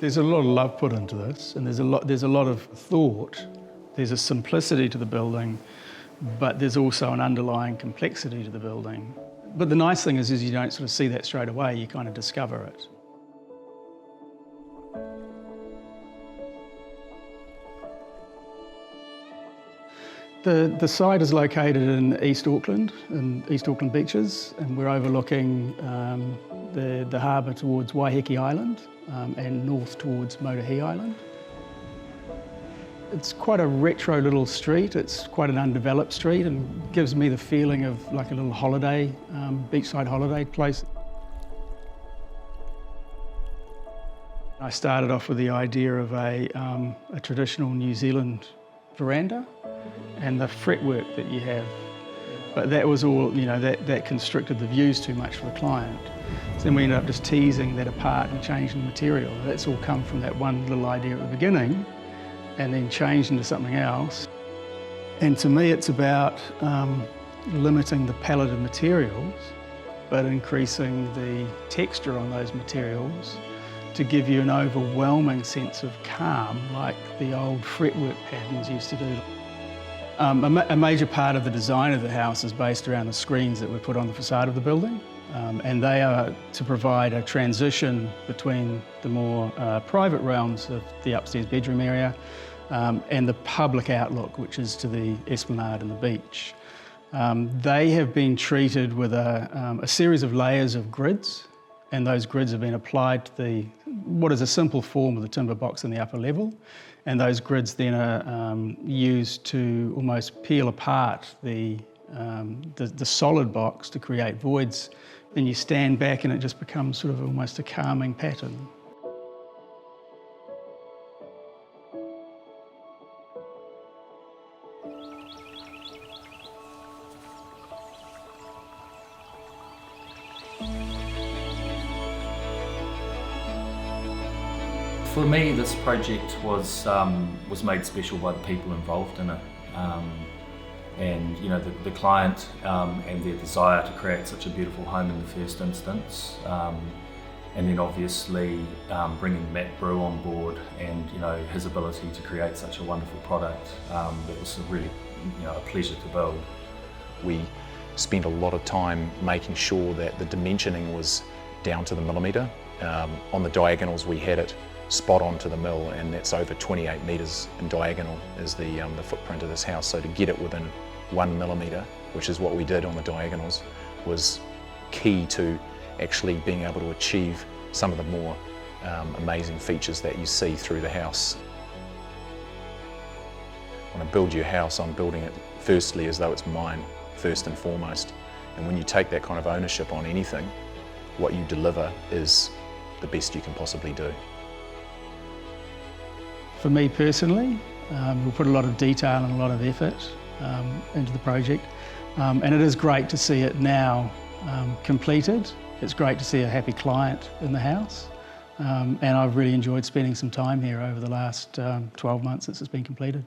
There's a lot of love put into this, and there's a lot of thought. There's a simplicity to the building, but there's also an underlying complexity to the building. But the nice thing is you don't sort of see that straight away, you kind of discover it. The site is located in East Auckland beaches, and we're overlooking the harbour towards Waiheke Island and north towards Motuihe Island. It's quite a retro little street. It's quite an undeveloped street and gives me the feeling of like a little holiday, beachside holiday place. I started off with the idea of a traditional New Zealand veranda and the fretwork that you have. But that was all, that constricted the views too much for the client. So then we ended up just teasing that apart and changing the material. That's all come from that one little idea at the beginning and then changed into something else. And to me, it's about limiting the palette of materials, but increasing the texture on those materials to give you an overwhelming sense of calm, like the old fretwork patterns used to do. A major part of the design of the house is based around the screens that we put on the facade of the building, and they are to provide a transition between the more private realms of the upstairs bedroom area and the public outlook, which is to the esplanade and the beach. They have been treated with a series of layers of grids, and those grids have been applied to what is a simple form of the timber box in the upper level. And those grids then are used to almost peel apart the solid box to create voids. Then you stand back and it just becomes sort of almost a calming pattern. For me, this project was made special by the people involved in it, and the client and their desire to create such a beautiful home in the first instance, and then obviously bringing Matt Brew on board and his ability to create such a wonderful product. It was really a pleasure to build. We spent a lot of time making sure that the dimensioning was down to the millimetre. On the diagonals we had it spot on to the mill, and that's over 28 metres in diagonal is the footprint of this house. So to get it within 1 millimetre, which is what we did on the diagonals, was key to actually being able to achieve some of the more amazing features that you see through the house. When I build your house, I'm building it firstly as though it's mine, first and foremost. And when you take that kind of ownership on anything, what you deliver is the best you can possibly do. For me personally, we put a lot of detail and a lot of effort into the project, and it is great to see it now completed. It's great to see a happy client in the house, and I've really enjoyed spending some time here over the last 12 months since it's been completed.